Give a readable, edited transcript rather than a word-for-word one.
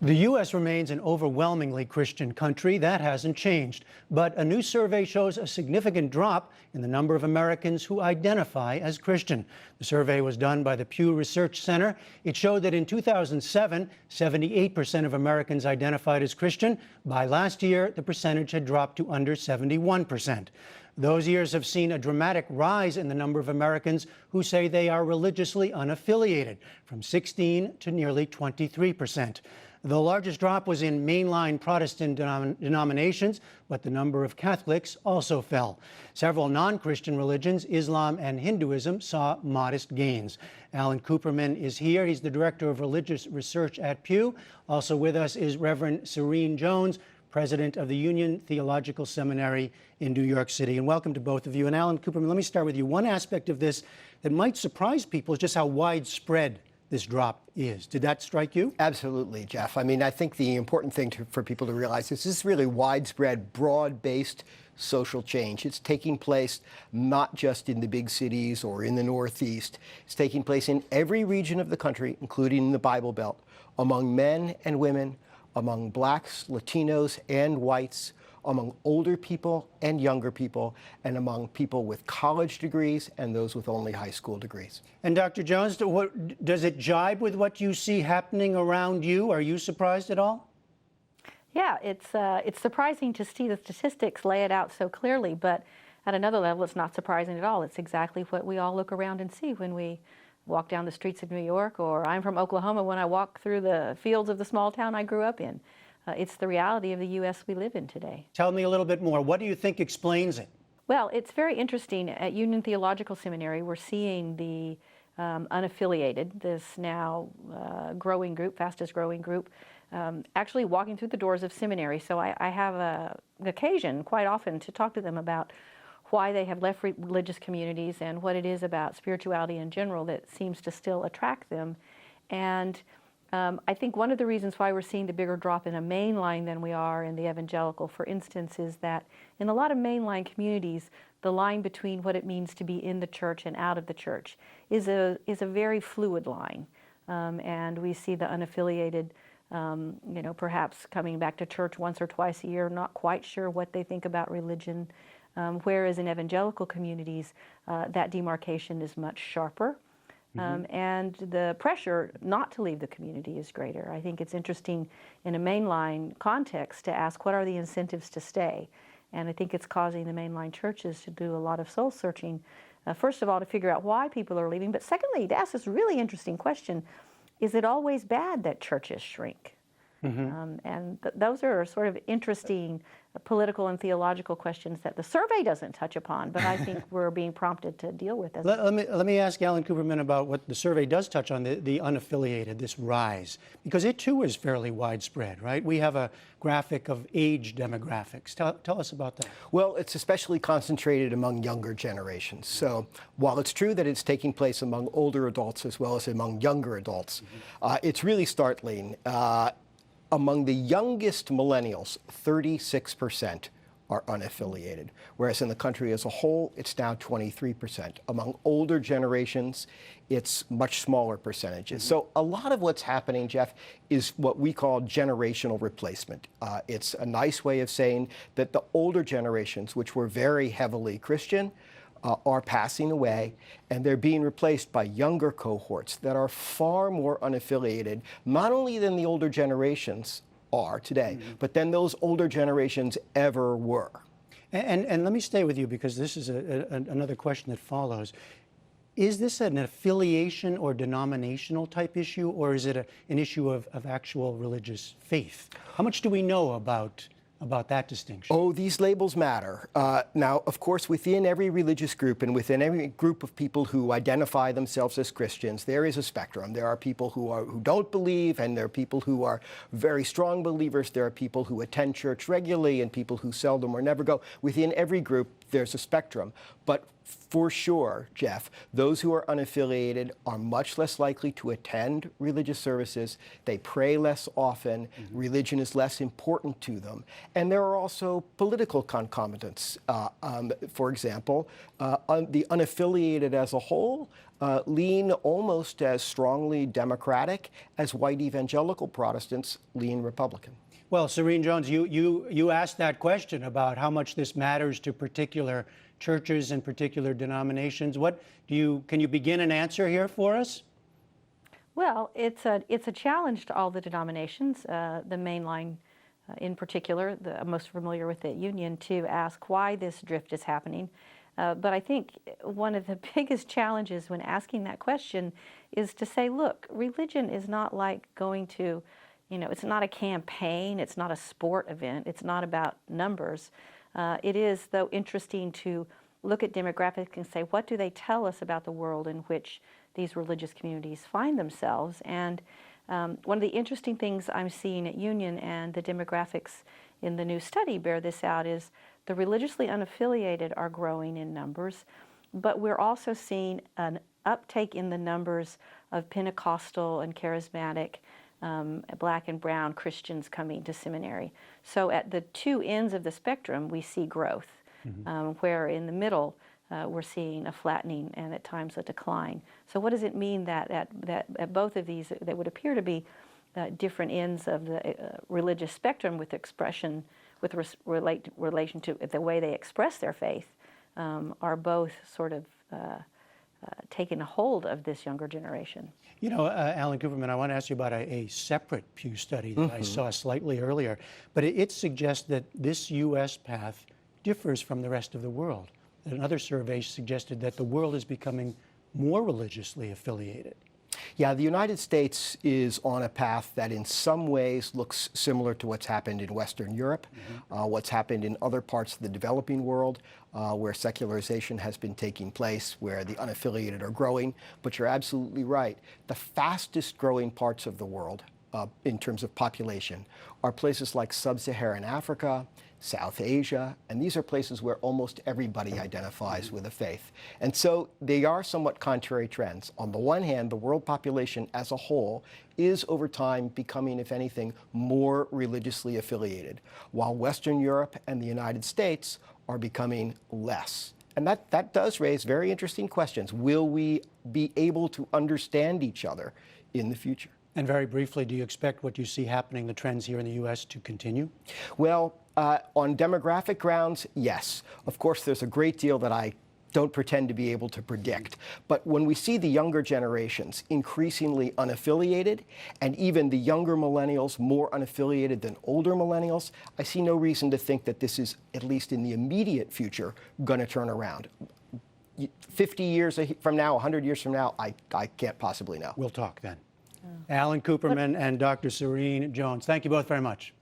The U.S. remains an overwhelmingly Christian country. That hasn't changed. But a new survey shows a significant drop in the number of Americans who identify as Christian. The survey was done by the Pew Research Center. It showed that in 2007, 78% of Americans identified as Christian. By last year, the percentage had dropped to under 71%. Those years have seen a dramatic rise in the number of Americans who say they are religiously unaffiliated, from 16 to nearly 23%. The largest drop was in mainline Protestant denominations, but the number of Catholics also fell. Several non-Christian religions, Islam and Hinduism, saw modest gains. Alan Kuperman is here. He's the Director of Religious Research at Pew. Also with us is Reverend Serene Jones, President of the Union Theological Seminary in New York City. And welcome to both of you. And Alan Kuperman, let me start with you. One aspect of this that might surprise people is just how widespread this drop is. Did that strike you? Absolutely, Jeff. I mean, I think the important thing for people to realize is this is really widespread, broad-based social change. It's taking place not just in the big cities or in the Northeast. It's taking place in every region of the country, including the Bible Belt, among men and women, among blacks, Latinos, and whites, among older people and younger people, and among people with college degrees and those with only high school degrees. And Dr. Jones, does it jibe with what you see happening around you? Are you surprised at all? Yeah, it's surprising to see the statistics lay it out so clearly, but at another level, it's not surprising at all. It's exactly what we all look around and see when we walk down the streets of New York, or I'm from Oklahoma when I walk through the fields of the small town I grew up in. It's the reality of the U.S. we live in today. Tell me a little bit more. What do you think explains it? Well, it's very interesting. At Union Theological Seminary, we're seeing the unaffiliated, this now growing group, fastest growing group, actually walking through the doors of seminary. So I have an occasion quite often to talk to them about why they have left religious communities and what it is about spirituality in general that seems to still attract them. And I think one of the reasons why we're seeing the bigger drop in a mainline than we are in the evangelical, for instance, is that in a lot of mainline communities, the line between what it means to be in the church and out of the church is a very fluid line. And we see the unaffiliated, perhaps coming back to church once or twice a year, not quite sure what they think about religion. Whereas in evangelical communities, that demarcation is much sharper. And the pressure not to leave the community is greater. I think it's interesting in a mainline context to ask what are the incentives to stay. And I think it's causing the mainline churches to do a lot of soul searching. First of all, to figure out why people are leaving, but secondly, to ask this really interesting question, is it always bad that churches shrink? And those are sort of interesting political and theological questions that the survey doesn't touch upon, but I think we're being prompted to deal with. Let me ask Alan Kuperman about what the survey does touch on, the unaffiliated, this rise, because it too is fairly widespread, right? We have a graphic of age demographics. Tell us about that. Well, it's especially concentrated among younger generations. So while it's true that it's taking place among older adults as well as among younger adults, it's really startling. Among the youngest millennials, 36% are unaffiliated, whereas in the country as a whole, it's now 23%. Among older generations, it's much smaller percentages. So a lot of what's happening, Jeff, is what we call generational replacement. It's a nice way of saying that the older generations, which were very heavily Christian, are passing away, and they're being replaced by younger cohorts that are far more unaffiliated, not only than the older generations are today, but than those older generations ever were. And let me stay with you, because this is another question that follows. Is this an affiliation or denominational type issue, or is it an issue of actual religious faith? How much do we know about that distinction? Oh, these labels matter. Now, of course, within every religious group and within every group of people who identify themselves as Christians, there is a spectrum. There are people who don't believe, and there are people who are very strong believers. There are people who attend church regularly and people who seldom or never go. Within every group, there's a spectrum. But for sure, Jeff, those who are unaffiliated are much less likely to attend religious services. They pray less often. Religion is less important to them. And there are also political concomitants. For example, the unaffiliated as a whole lean almost as strongly Democratic as white evangelical Protestants lean Republican. Well, Serene Jones, you asked that question about how much this matters to particular churches and particular denominations. Can you begin an answer here for us? Well, it's a challenge to all the denominations, the mainline in particular, I'm most familiar with the Union, to ask why this drift is happening. But I think one of the biggest challenges when asking that question is to say, look, religion is not like going to, it's not a campaign, it's not a sport event, it's not about numbers. It is, though, interesting to look at demographics and say, what do they tell us about the world in which these religious communities find themselves? And one of the interesting things I'm seeing at Union, and the demographics in the new study bear this out, is the religiously unaffiliated are growing in numbers, but we're also seeing an uptake in the numbers of Pentecostal and charismatic Black and brown Christians coming to seminary. So at the two ends of the spectrum, we see growth, where in the middle, we're seeing a flattening and at times a decline. So what does it mean that at both of these, that would appear to be different ends of the religious spectrum with expression, with relation to the way they express their faith, are both sort of taking a hold of this younger generation? Alan Cooperman, I want to ask you about a separate Pew study that I saw slightly earlier, but it suggests that this U.S. path differs from the rest of the world. Another survey suggested that the world is becoming more religiously affiliated. Yeah, the United States is on a path that in some ways looks similar to what's happened in Western Europe, what's happened in other parts of the developing world, where secularization has been taking place, where the unaffiliated are growing. But you're absolutely right. The fastest growing parts of the world in terms of population are places like Sub-Saharan Africa, South Asia, and these are places where almost everybody identifies with a faith. And so they are somewhat contrary trends. On the one hand, the world population as a whole is over time becoming, if anything, more religiously affiliated, while Western Europe and the United States are becoming less. And that does raise very interesting questions. Will we be able to understand each other in the future? And very briefly, do you expect what you see happening, the trends here in the U.S., to continue? Well, on demographic grounds, yes. Of course, there's a great deal that I don't pretend to be able to predict. But when we see the younger generations increasingly unaffiliated, and even the younger millennials more unaffiliated than older millennials, I see no reason to think that this is, at least in the immediate future, going to turn around. 50 years from now, 100 years from now, I can't possibly know. We'll talk then. Alan Cooperman and Dr. Serene Jones, thank you both very much.